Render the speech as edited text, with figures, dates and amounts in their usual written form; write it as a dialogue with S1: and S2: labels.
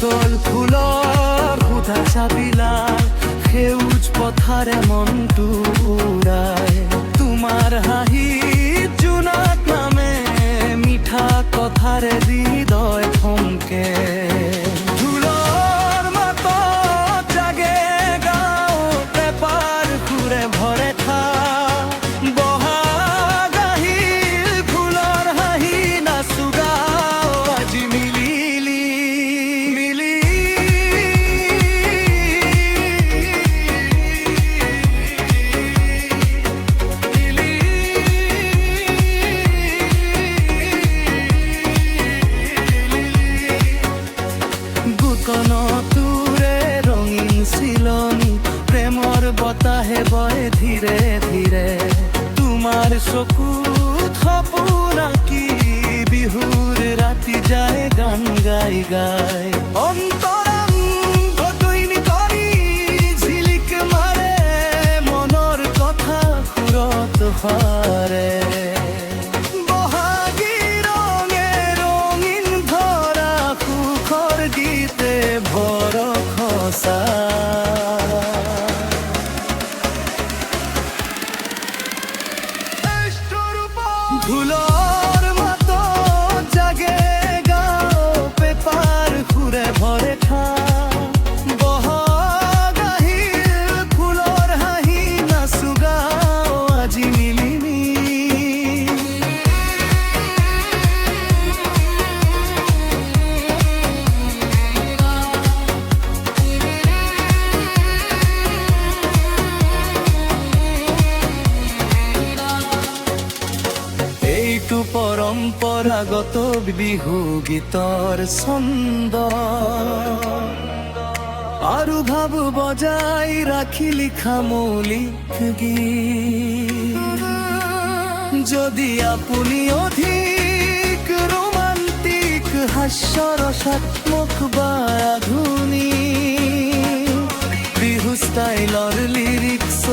S1: দল ফুলৰ সুধাছা বিলাক সেউজ পথাৰে মনটো উৰাই তোমাৰ হাঁহি জোনাক নামে মিঠা কথাৰে হৃদয় থমকে ঢোলৰ মাতত জাগে গাঁও পেপাৰ সুৰে ভৰে ঠা বহাগ আহিল ফুলৰ হাঁহি নাচো গাঁও আজি মিলিলি তুৰে ৰঙীন চিলনী প্ৰেমৰ বতাহে বয় ধীৰে ধীৰে তোমাৰ চকুত সপোন আঁকি বিহুৰ ৰাতি যায় গান গাই গাই অন্তৰংগ দৈনিক কৰি ঝিলিক মাৰে মনৰ কথা সুৰত হাৰে ঢোলৰ মাতত জাগে গাঁও পেপাৰ সুৰে ভৰে ঠা বহাগ আহিল ফুলৰ হাঁহি নাচো গাঁও আজি মিলিমি এইটো পৰম্পৰাগত বিহু গীতৰ ছন্দ আৰু ভাব বজাই ৰাখি লিখা মৌলিক গীত যদি আপুনি অধিক ৰোমান্টিক হাস্যৰসাত্মক বা আধুনিক বিহু ষ্টাইলৰ লিৰিক্স